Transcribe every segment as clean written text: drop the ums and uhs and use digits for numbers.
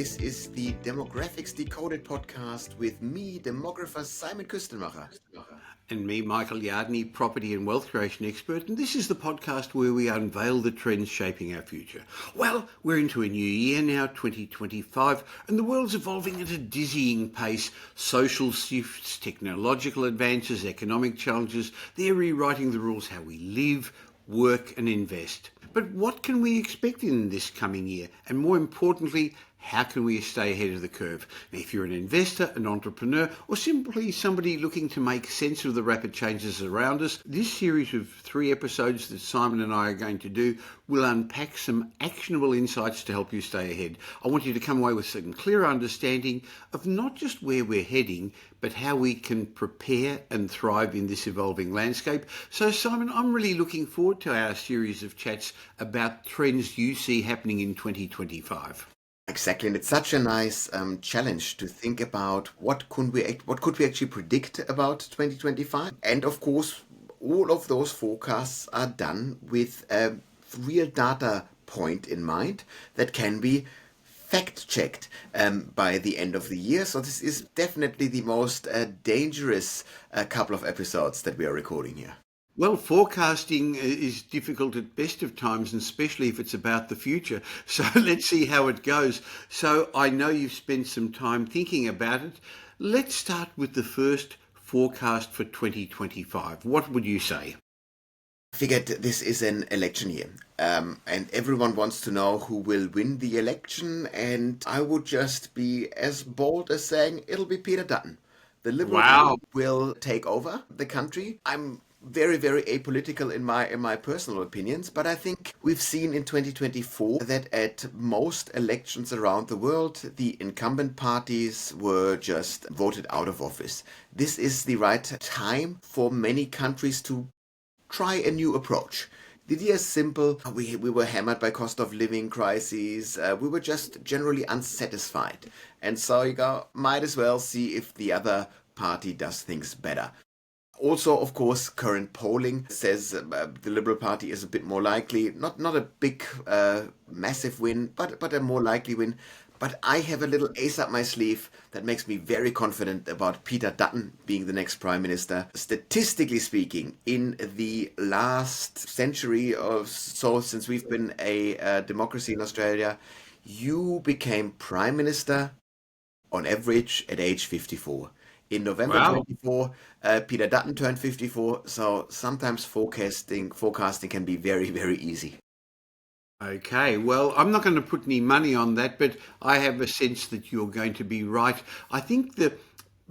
This is the Demographics Decoded podcast with me, demographer Simon Kuestenmacher. And me, Michael Yardney, property and wealth creation expert, and this is the podcast where we unveil the trends shaping our future. Well, we're into a new year now, 2025, and the world's evolving at a dizzying pace. Social shifts, technological advances, economic challenges, they're rewriting the rules how we live, work and invest. But what can we expect in this coming year? And more importantly, how can we stay ahead of the curve? Now, if you're an investor, an entrepreneur, or simply somebody looking to make sense of the rapid changes around us, this series of 3 episodes that Simon and I are going to do will unpack some actionable insights to help you stay ahead. I want you to come away with some clearer understanding of not just where we're heading, but how we can prepare and thrive in this evolving landscape. So, Simon, I'm really looking forward to our series of chats about trends you see happening in 2025. Exactly, and it's such a nice challenge to think about what could we actually predict about 2025. And of course, all of those forecasts are done with a real data point in mind that can be fact-checked by the end of the year. So this is definitely the most dangerous couple of episodes that we are recording here. Well, forecasting is difficult at best of times, and especially if it's about the future. So let's see how it goes. So I know you've spent some time thinking about it. Let's start with the first forecast for 2025. What would you say? I figured this is an election year, and everyone wants to know who will win the election, and I would just be as bold as saying it'll be Peter Dutton. The Liberal Party will take over the country. I'm very, very apolitical in my personal opinions, but I think we've seen in 2024 that at most elections around the world, the incumbent parties were just voted out of office. This is the right time for many countries to try a new approach. The idea is simple. We were hammered by cost of living crises. We were just generally unsatisfied. And so you go, might as well see if the other party does things better. Also, of course, current polling says the Liberal Party is a bit more likely, not a big, massive win, but a more likely win. But I have a little ace up my sleeve that makes me very confident about Peter Dutton being the next Prime Minister. Statistically speaking, in the last century or so, since we've been a democracy in Australia, you became Prime Minister on average at age 54. In November 24, Peter Dutton turned 54, so sometimes forecasting can be very, very easy. Okay, well, I'm not going to put any money on that, but I have a sense that you're going to be right. I think the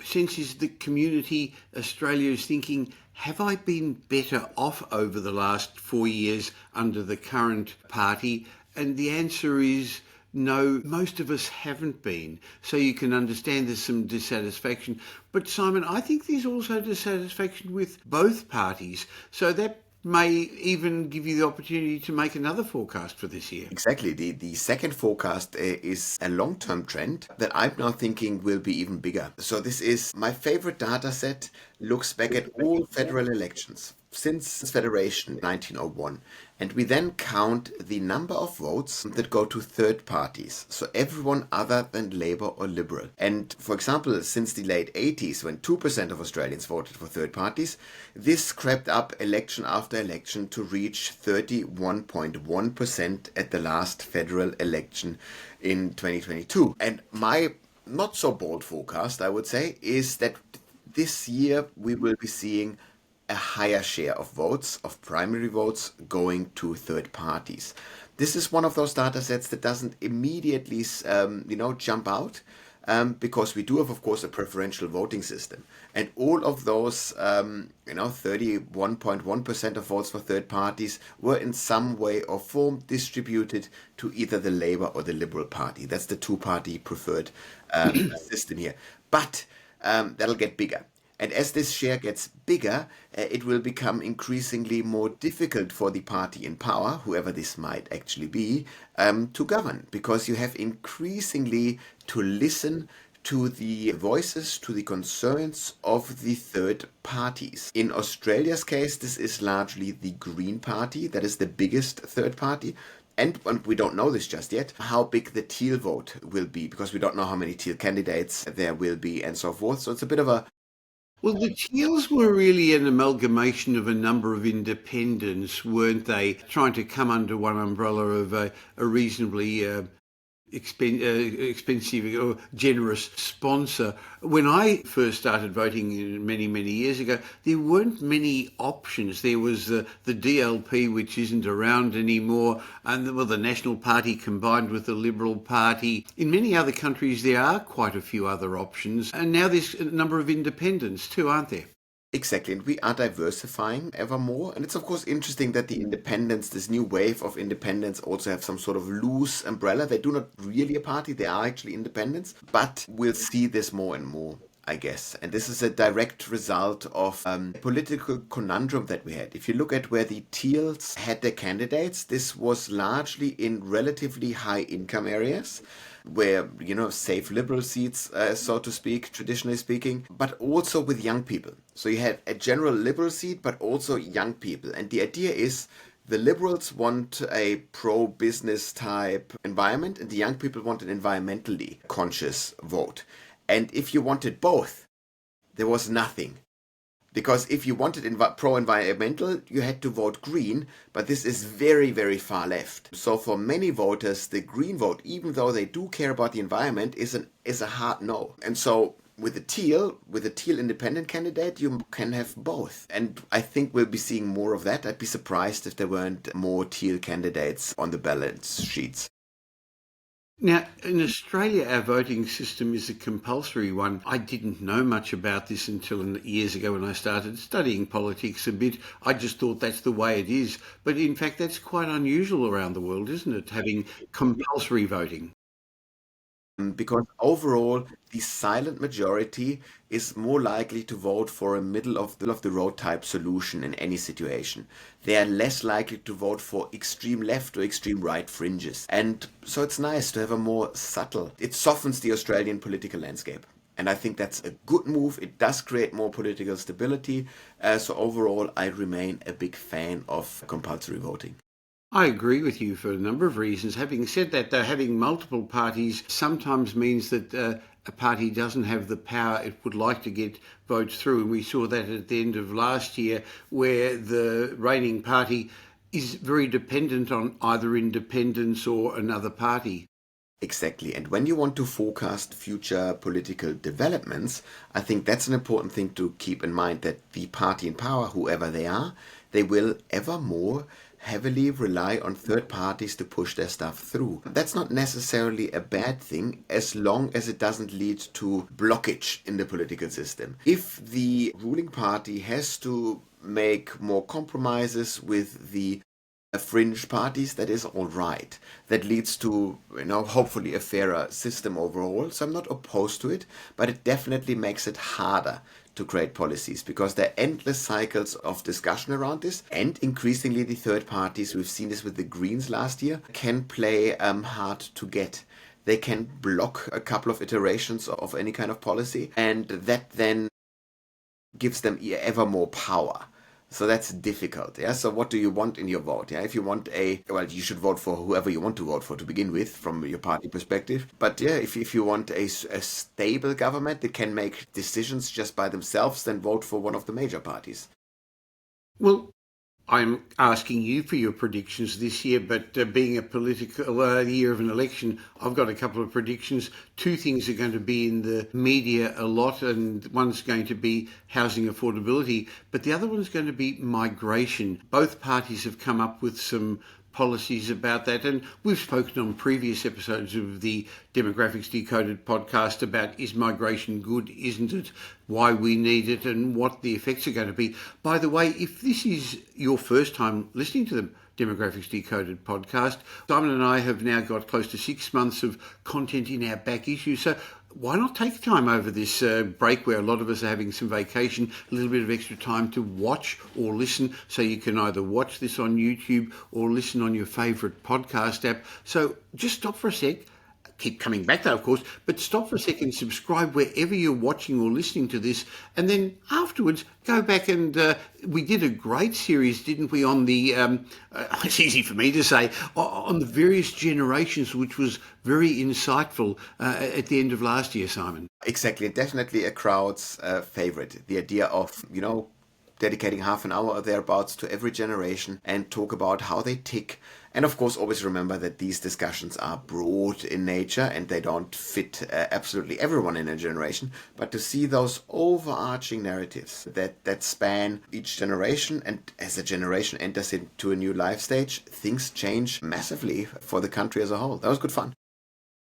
sense is the community, Australia is thinking, have I been better off over the last 4 years under the current party? And the answer is no, most of us haven't been. So you can understand there's some dissatisfaction. But Simon, I think there's also dissatisfaction with both parties. So that may even give you the opportunity to make another forecast for this year. Exactly. The second forecast is a long-term trend that I'm now thinking will be even bigger. So this is my favorite data set, looks back at all federal elections since Federation 1901. And we then count the number of votes that go to third parties. So everyone other than Labour or Liberal. And for example, since the late 80s, when 2% of Australians voted for third parties, this crept up election after election to reach 31.1% at the last federal election in 2022. And my not so bold forecast, I would say, is that this year we will be seeing a higher share of votes, of primary votes, going to third parties. This is one of those data sets that doesn't immediately, jump out, because we do have, of course, a preferential voting system. And all of those, 31.1% of votes for third parties were in some way or form distributed to either the Labour or the Liberal Party. That's the two-party preferred system here. But that'll get bigger. And as this share gets bigger, it will become increasingly more difficult for the party in power, whoever this might actually be, to govern, because you have increasingly to listen to the voices, to the concerns of the third parties. In Australia's case, this is largely the Green Party, that is the biggest third party. And we don't know this just yet, how big the teal vote will be, because we don't know how many teal candidates there will be and so forth. So it's a bit of a Well, the Teals were really an amalgamation of a number of independents, weren't they? Trying to come under one umbrella of a reasonably expensive or generous sponsor. When I first started voting many, many years ago, there weren't many options. There was the DLP, which isn't around anymore, and the National Party combined with the Liberal Party. In many other countries, there are quite a few other options, and now there's a number of independents too, aren't there? Exactly, and we are diversifying ever more. And it's of course interesting that the independents, this new wave of independents, also have some sort of loose umbrella. They do not really a party, they are actually independents, but we'll see this more and more, I guess. And this is a direct result of political conundrum that we had. If you look at where the Teals had their candidates, this was largely in relatively high income areas where, safe liberal seats, so to speak, traditionally speaking, but also with young people. So you had a general liberal seat, but also young people. And the idea is the liberals want a pro-business type environment, and the young people want an environmentally conscious vote. And if you wanted both, there was nothing. Because if you wanted pro-environmental, you had to vote green, but this is very, very far left. So for many voters, the green vote, even though they do care about the environment, is a hard no. And so with the teal independent candidate, you can have both. And I think we'll be seeing more of that. I'd be surprised if there weren't more teal candidates on the ballot sheets. Now, in Australia, our voting system is a compulsory one. I didn't know much about this until years ago when I started studying politics a bit. I just thought that's the way it is. But in fact, that's quite unusual around the world, isn't it? Having compulsory voting. Because overall, the silent majority is more likely to vote for a middle of the road type solution in any situation. They are less likely to vote for extreme left or extreme right fringes. And so it's nice to have a more subtle, it softens the Australian political landscape. And I think that's a good move. It does create more political stability. So overall, I remain a big fan of compulsory voting. I agree with you for a number of reasons. Having said that, though, having multiple parties sometimes means that a party doesn't have the power it would like to get votes through. And we saw that at the end of last year, where the reigning party is very dependent on either independence or another party. Exactly. And when you want to forecast future political developments, I think that's an important thing to keep in mind, that the party in power, whoever they are, they will ever more heavily rely on third parties to push their stuff through. That's not necessarily a bad thing as long as it doesn't lead to blockage in the political system. If the ruling party has to make more compromises with the fringe parties, that is all right. That leads to, hopefully a fairer system overall. So I'm not opposed to it, but it definitely makes it harder to create policies because there are endless cycles of discussion around this, and increasingly the third parties, we've seen this with the Greens last year, can play hard to get. They can block a couple of iterations of any kind of policy, and that then gives them ever more power. So that's difficult. Yeah. So what do you want in your vote? Yeah. If you want you should vote for whoever you want to vote for to begin with, from your party perspective. But yeah, if you want a stable government that can make decisions just by themselves, then vote for one of the major parties. Well, I'm asking you for your predictions this year, but being a political year of an election, I've got a couple of predictions. Two things are going to be in the media a lot, and one's going to be housing affordability, but the other one's going to be migration. Both parties have come up with some policies about that, and we've spoken on previous episodes of the Demographics Decoded podcast about, is migration good, isn't it, why we need it, and what the effects are going to be. By the way, if this is your first time listening to the Demographics Decoded podcast, Simon and I have now got close to 6 months of content in our back issue, so why not take time over this break where a lot of us are having some vacation, a little bit of extra time to watch or listen, so you can either watch this on YouTube or listen on your favourite podcast app. So just stop for a sec, keep coming back though, of course, but stop for a second, subscribe wherever you're watching or listening to this, and then afterwards go back and we did a great series, didn't we, on the, it's easy for me to say, on the various generations, which was very insightful at the end of last year, Simon. Exactly, definitely a crowd's favorite. The idea of, dedicating half an hour or thereabouts to every generation and talk about how they tick. And of course, always remember that these discussions are broad in nature and they don't fit absolutely everyone in a generation. But to see those overarching narratives that span each generation, and as a generation enters into a new life stage, things change massively for the country as a whole. That was good fun.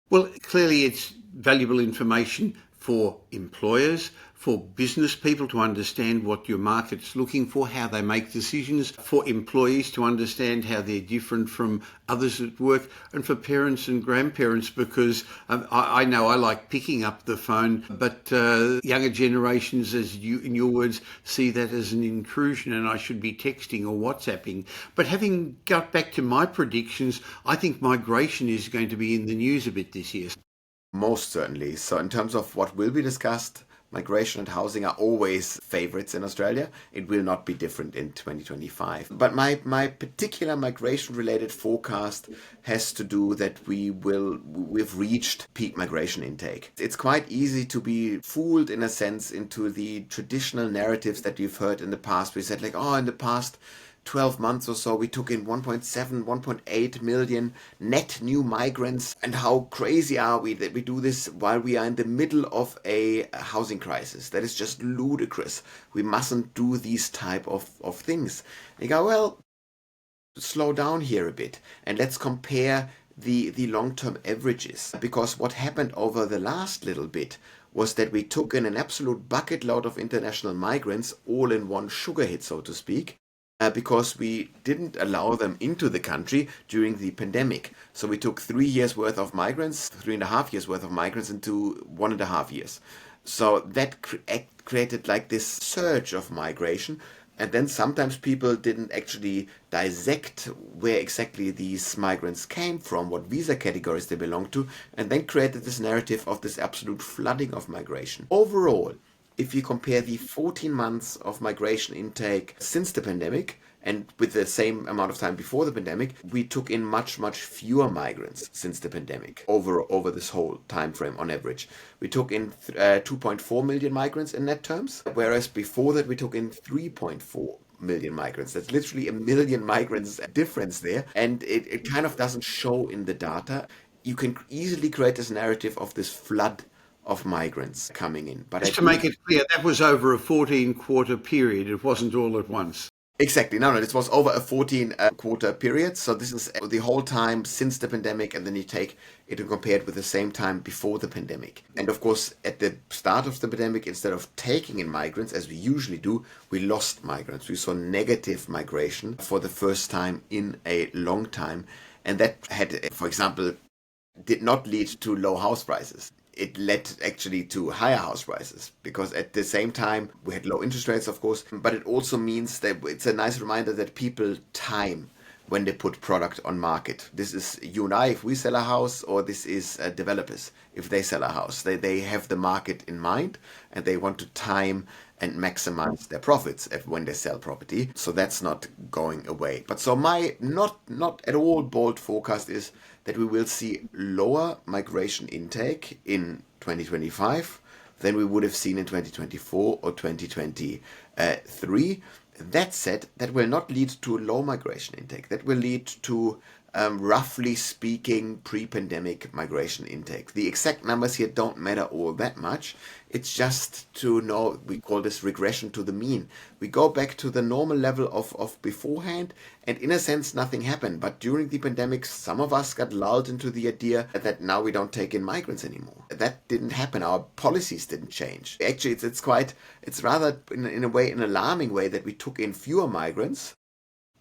Well, clearly it's valuable information for employers, for business people to understand what your market's looking for, how they make decisions, for employees to understand how they're different from others at work, and for parents and grandparents, because I know I like picking up the phone, but younger generations, as you, in your words, see that as an intrusion and I should be texting or WhatsApping. But having got back to my predictions, I think migration is going to be in the news a bit this year. Most certainly. So in terms of what will be discussed, migration and housing are always favorites in Australia. It will not be different in 2025. But my particular migration related forecast has to do that we've reached peak migration intake. It's quite easy to be fooled in a sense into the traditional narratives that we've heard in the past. We said in the past 12 months or so, we took in 1.7, 1.8 million net new migrants. And how crazy are we that we do this while we are in the middle of a housing crisis? That is just ludicrous. We mustn't do these type of things. And you go, well, slow down here a bit and let's compare the long-term averages. Because what happened over the last little bit was that we took in an absolute bucket load of international migrants all in one sugar hit, so to speak. Because we didn't allow them into the country during the pandemic. So we took 3 years worth of migrants, 3.5 years worth of migrants into 1.5 years. So that created like this surge of migration. And then sometimes people didn't actually dissect where exactly these migrants came from, what visa categories they belong to, and then created this narrative of this absolute flooding of migration. Overall, if you compare the 14 months of migration intake since the pandemic and with the same amount of time before the pandemic, we took in much, much fewer migrants since the pandemic over this whole time frame on average. We took in 2.4 million migrants in net terms, whereas before that we took in 3.4 million migrants. That's literally a million migrants difference there. And it kind of doesn't show in the data. You can easily create this narrative of this flood of migrants coming in. But just to make it clear, that was over a 14-quarter period. It wasn't all at once. Exactly. No, this was over a 14-quarter period. So this is the whole time since the pandemic, and then you take it and compare it with the same time before the pandemic. And of course, at the start of the pandemic, instead of taking in migrants, as we usually do, we lost migrants. We saw negative migration for the first time in a long time. And that had, for example, did not lead to low house prices. It led actually to higher house prices because at the same time we had low interest rates, of course, but it also means that it's a nice reminder that people time when they put product on market. This is you and I if we sell a house, or this is developers if they sell a house. They have the market in mind and they want to time and maximize their profits when they sell property. So that's not going away. But so my not at all bold forecast is that we will see lower migration intake in 2025 than we would have seen in 2024 or 2023. That said, that will not lead to low migration intake. That will lead to, roughly speaking, pre-pandemic migration intake. The exact numbers here don't matter all that much. It's just to know, we call this regression to the mean. We go back to the normal level of beforehand, and in a sense, nothing happened. But during the pandemic, some of us got lulled into the idea that now we don't take in migrants anymore. That didn't happen. Our policies didn't change. Actually, it's rather, in a way, an alarming way that we took in fewer migrants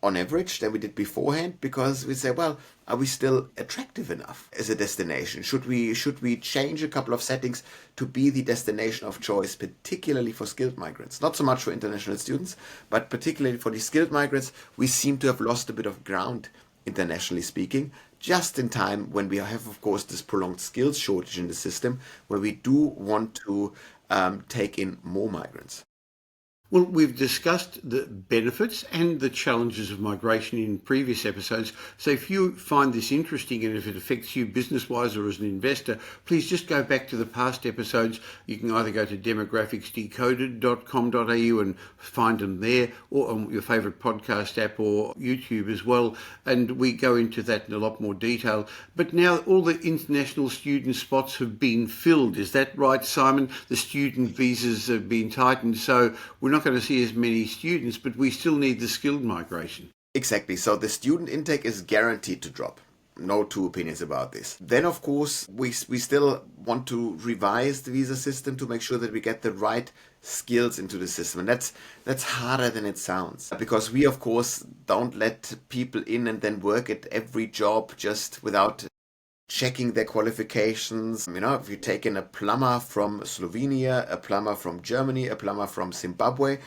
on average than we did beforehand, because we say, well, are we still attractive enough as a destination? Should we change a couple of settings to be the destination of choice, particularly for skilled migrants? Not so much for international students, but particularly for the skilled migrants. We seem to have lost a bit of ground internationally speaking, just in time when we have, of course, this prolonged skills shortage in the system, where we do want to take in more migrants. Well, we've discussed the benefits and the challenges of migration in previous episodes. So if you find this interesting and if it affects you business-wise or as an investor, please just go back to the past episodes. You can either go to demographicsdecoded.com.au and find them there, or on your favourite podcast app or YouTube as well. And we go into that in a lot more detail. But now all the international student spots have been filled. Is that right, Simon? The student visas have been tightened, so we're not going to see as many students, but we still need the skilled migration. Exactly. So the student intake is guaranteed to drop. No two opinions about this. Then, of course, we still want to revise the visa system to make sure that we get the right skills into the system. And that's harder than it sounds. Because we, of course, don't let people in and then work at every job just without checking their qualifications. You know, if you take in a plumber from Slovenia, a plumber from Germany, a plumber from Zimbabwe,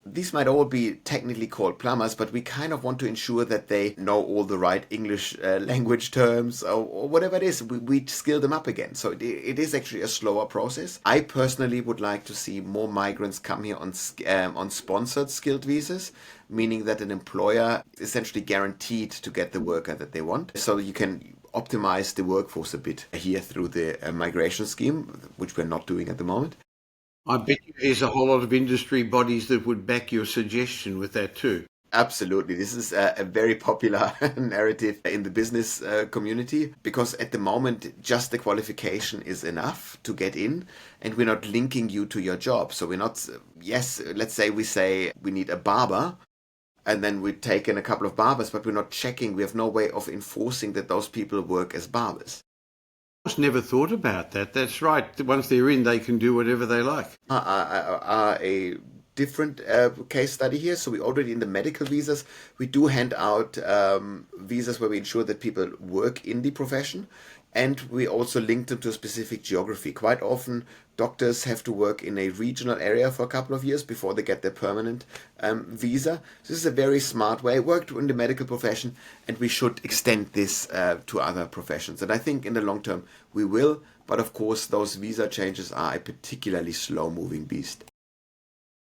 these might all be technically called plumbers, but we kind of want to ensure that they know all the right English language terms or whatever it is. We skill them up again. So it is actually a slower process. I personally would like to see more migrants come here on sponsored skilled visas, meaning that an employer is essentially guaranteed to get the worker that they want. So you can optimize the workforce a bit here through the migration scheme, which we're not doing at the moment. I bet you there's a whole lot of industry bodies that would back your suggestion with that too. Absolutely. This is a very popular narrative in the business community, because at the moment, just the qualification is enough to get in, and we're not linking you to your job. So we're not, yes, let's say we need a barber, and then we take in a couple of barbers, but we're not checking. We have no way of enforcing that those people work as barbers. I just never thought about that. That's right. Once they're in, they can do whatever they like. A different case study here. So we already in the medical visas, we do hand out visas where we ensure that people work in the profession. And we also link them to a specific geography. Quite often, doctors have to work in a regional area for a couple of years before they get their permanent visa. So this is a very smart way. It worked in the medical profession, and we should extend this to other professions. And I think in the long term, we will. But of course, those visa changes are a particularly slow-moving beast.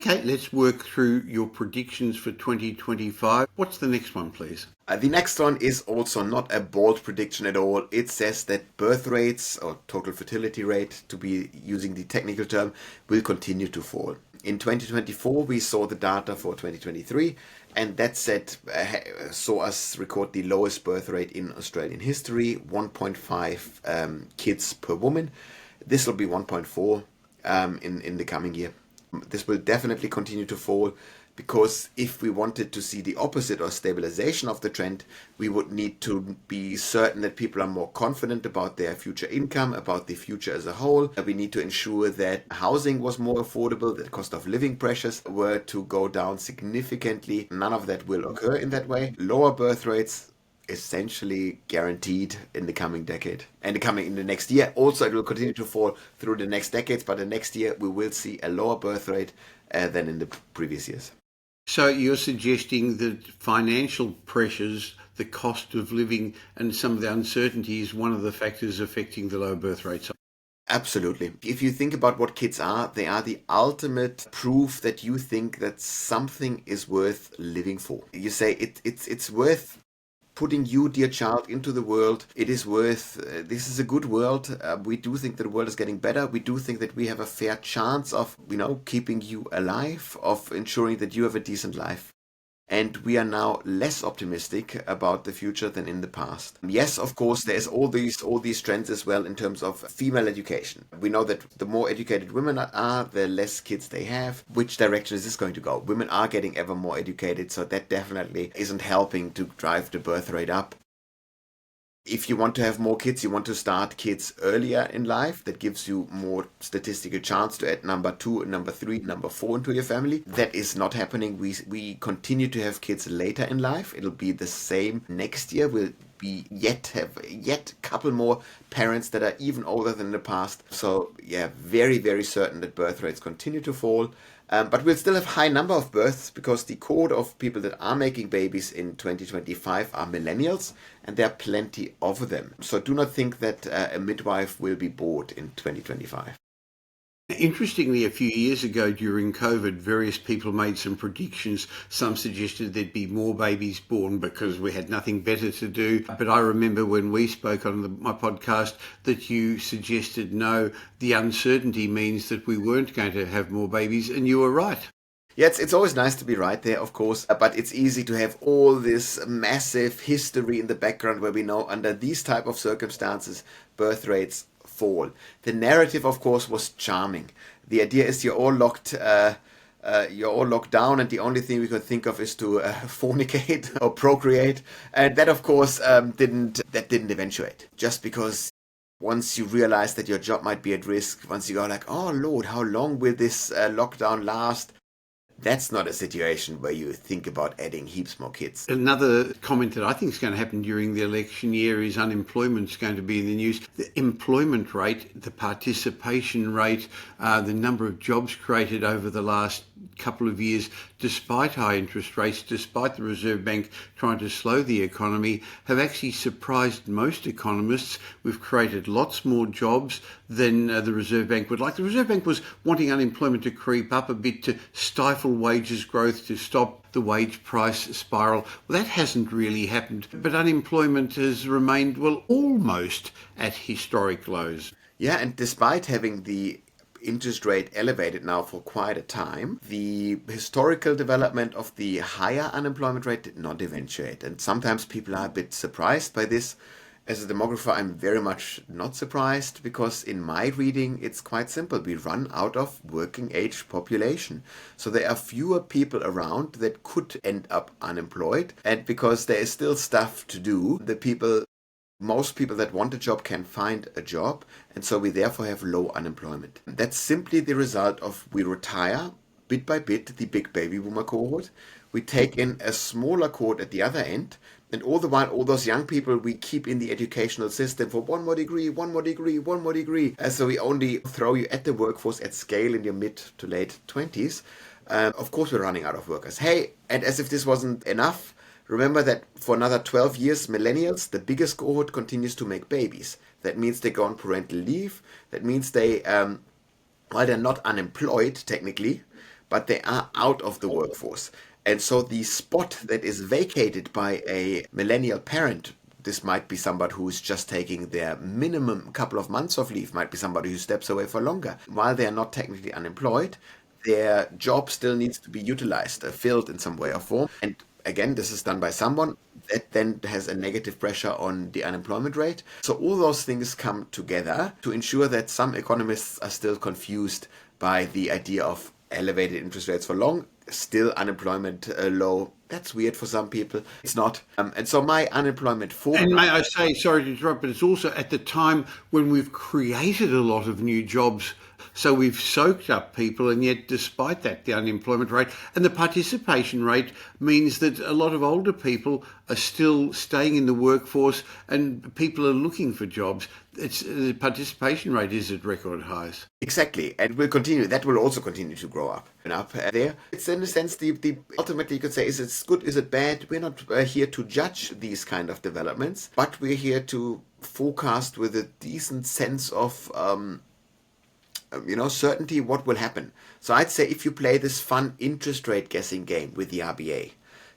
Okay, let's work through your predictions for 2025. What's the next one, please? The next one is also not a bold prediction at all. It says that birth rates, or total fertility rate, to be using the technical term, will continue to fall. In 2024, we saw the data for 2023, and that saw us record the lowest birth rate in Australian history, 1.5 kids per woman. This will be 1.4 in the coming year. This will definitely continue to fall, because if we wanted to see the opposite or stabilization of the trend, we would need to be certain that people are more confident about their future income, about the future as a whole. We need to ensure that housing was more affordable, that cost of living pressures were to go down significantly. None of that will occur in that way. Lower birth rates essentially guaranteed in the coming decade and in the next year. Also, it will continue to fall through the next decades, but the next year we will see a lower birth rate than in the previous years. So you're suggesting that financial pressures, the cost of living, and some of the uncertainty is one of the factors affecting the low birth rates? Absolutely. If you think about what kids are, they are the ultimate proof that you think that something is worth living for. You say it's worth putting you, dear child, into the world. It is worth, this is a good world. We do think that the world is getting better. We do think that we have a fair chance of, keeping you alive, of ensuring that you have a decent life. And we are now less optimistic about the future than in the past. Yes, of course, there's all these trends as well in terms of female education. We know that the more educated women are, the less kids they have. Which direction is this going to go? Women are getting ever more educated, so that definitely isn't helping to drive the birth rate up. If you want to have more kids, you want to start kids earlier in life. That gives you more statistical chance to add number 2, number 3, number 4 into your family. That is not happening. We continue to have kids later in life. It'll be the same next year. We'll be have yet a couple more parents that are even older than in the past. So yeah, very, very certain that birth rates continue to fall. But we'll still have high number of births because the cohort of people that are making babies in 2025 are millennials, and there are plenty of them. So do not think that a midwife will be bored in 2025. Interestingly, a few years ago during COVID, various people made some predictions. Some suggested there'd be more babies born because we had nothing better to do. But I remember when we spoke on my podcast that you suggested, no, the uncertainty means that we weren't going to have more babies, and you were right. Yeah, it's always nice to be right there, of course, but it's easy to have all this massive history in the background where we know under these type of circumstances, birth rates fall. The narrative, of course, was charming. The idea is you're all locked down, and the only thing we could think of is to fornicate or procreate, and that, of course, didn't eventuate. Just because once you realize that your job might be at risk, once you go like, oh Lord, how long will this lockdown last? That's not a situation where you think about adding heaps more kids. Another comment that I think is going to happen during the election year is unemployment's going to be in the news. The employment rate, the participation rate, the number of jobs created over the last couple of years, despite high interest rates, despite the Reserve Bank trying to slow the economy, have actually surprised most economists. We've created lots more jobs than the Reserve Bank would like. The Reserve Bank was wanting unemployment to creep up a bit to stifle wages growth, to stop the wage price spiral. Well, that hasn't really happened, but unemployment has remained, well, almost at historic lows. Yeah, and despite having the interest rate elevated now for quite a time, the historical development of the higher unemployment rate did not eventuate. And sometimes people are a bit surprised by this. As a demographer, I'm very much not surprised because in my reading, it's quite simple. We run out of working age population. So there are fewer people around that could end up unemployed. And because there is still stuff to do, most people that want a job can find a job, and so we therefore have low unemployment. That's simply the result of we retire bit by bit the big baby boomer cohort. We take in a smaller cohort at the other end, and all the while, all those young people we keep in the educational system for one more degree, one more degree, one more degree. And so we only throw you at the workforce at scale in your mid to late 20s. Of course, we're running out of workers. Hey, and as if this wasn't enough, remember that for another 12 years, millennials, the biggest cohort, continues to make babies. That means they go on parental leave. That means while they're not unemployed technically, but they are out of the workforce. And so the spot that is vacated by a millennial parent, this might be somebody who's just taking their minimum couple of months of leave, might be somebody who steps away for longer. While they are not technically unemployed, their job still needs to be utilized, filled in some way or form. And again, this is done by someone that then has a negative pressure on the unemployment rate. So all those things come together to ensure that some economists are still confused by the idea of elevated interest rates for long, still unemployment low. That's weird for some people. It's not. And so my unemployment forecast... And may I say, sorry to interrupt, but it's also at the time when we've created a lot of new jobs. So we've soaked up people, and yet despite that, the unemployment rate and the participation rate means that a lot of older people are still staying in the workforce and people are looking for jobs. The participation rate is at record highs. Exactly, and will continue. That will also continue to grow up and up there. It's in a sense the ultimately you could say, is it good, is it bad? We're not here to judge these kind of developments, but we're here to forecast with a decent sense of certainty what will happen. So I'd say if you play this fun interest rate guessing game with the RBA,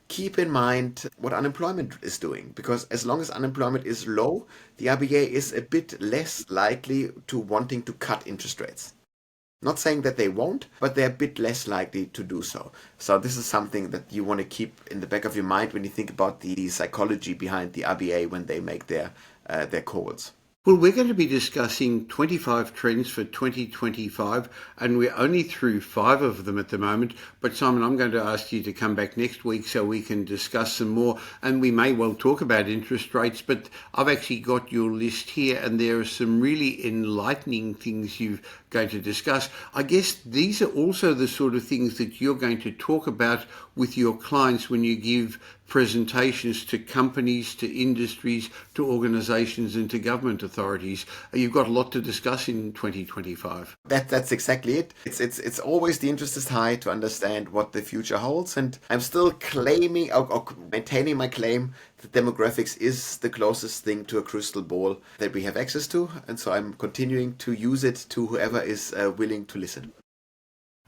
keep in mind what unemployment is doing, because as long as unemployment is low, the RBA is a bit less likely to wanting to cut interest rates. Not saying that they won't, but they're a bit less likely to do so. So this is something that you want to keep in the back of your mind when you think about the psychology behind the RBA when they make their calls. Well, we're going to be discussing 25 trends for 2025, and we're only through 5 of them at the moment. But Simon, I'm going to ask you to come back next week so we can discuss some more, and we may well talk about interest rates, but I've actually got your list here, and there are some really enlightening things you've going to discuss. I guess these are also the sort of things that you're going to talk about with your clients when you give presentations to companies, to industries, to organisations and to government authorities. You've got a lot to discuss in 2025. That's exactly it. It's always the interest is high to understand what the future holds, and I'm still claiming or maintaining my claim that demographics is the closest thing to a crystal ball that we have access to, and so I'm continuing to use it to whoever is willing to listen.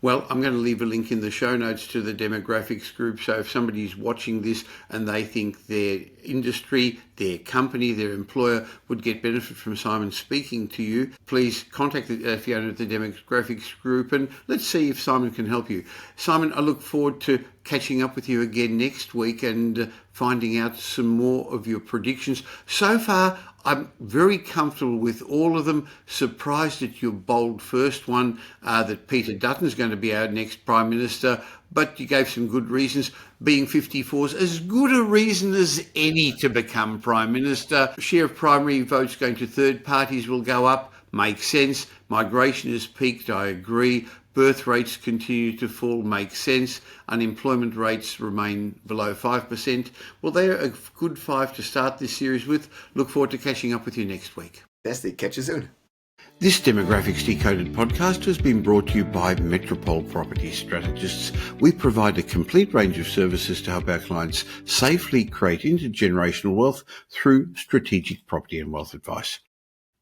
Well, I'm going to leave a link in the show notes to the demographics group. So if somebody's watching this and they think their industry, their company, their employer would get benefit from Simon speaking to you, please contact Fiona at the demographics group and let's see if Simon can help you. Simon, I look forward to catching up with you again next week and finding out some more of your predictions. So far, I'm very comfortable with all of them. Surprised at your bold first one, that Peter Dutton's going to be our next Prime Minister, but you gave some good reasons. Being 54 is as good a reason as any to become Prime Minister. Share of primary votes going to third parties will go up. Makes sense. Migration has peaked, I agree. Birth rates continue to fall, makes sense. Unemployment rates remain below 5%. Well, they're a good 5 to start this series with. Look forward to catching up with you next week. Fantastic. Catch you soon. This Demographics Decoded podcast has been brought to you by Metropole Property Strategists. We provide a complete range of services to help our clients safely create intergenerational wealth through strategic property and wealth advice.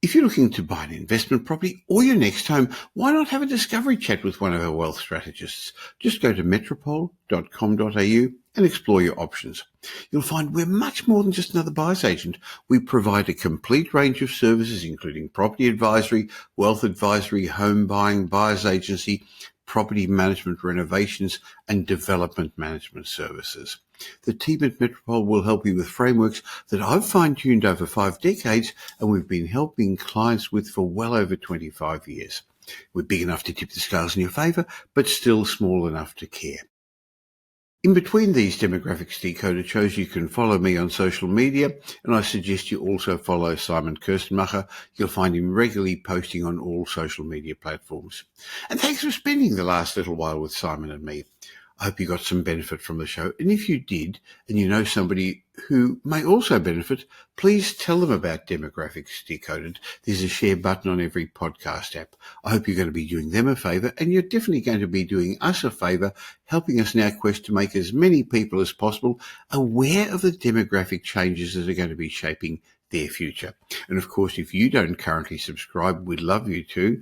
If you're looking to buy an investment property or your next home, why not have a discovery chat with one of our wealth strategists? Just go to metropole.com.au and explore your options. You'll find we're much more than just another buyer's agent. We provide a complete range of services, including property advisory, wealth advisory, home buying, buyer's agency, property management, renovations, and development management services. The team at Metropole will help you with frameworks that I've fine-tuned over 5 decades and we've been helping clients with for well over 25 years. We're big enough to tip the scales in your favour, but still small enough to care. In between these Demographics Decoded shows, you can follow me on social media, and I suggest you also follow Simon Kuestenmacher. You'll find him regularly posting on all social media platforms. And thanks for spending the last little while with Simon and me. I hope you got some benefit from the show, and if you did, and you know somebody who may also benefit, please tell them about Demographics Decoded. There's a share button on every podcast app. I hope you're going to be doing them a favour, and you're definitely going to be doing us a favour, helping us in our quest to make as many people as possible aware of the demographic changes that are going to be shaping their future. And of course, if you don't currently subscribe, we'd love you to.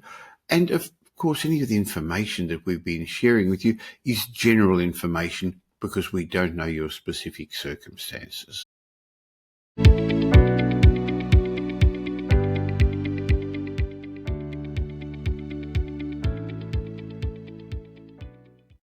And of course, any of the information that we've been sharing with you is general information because we don't know your specific circumstances.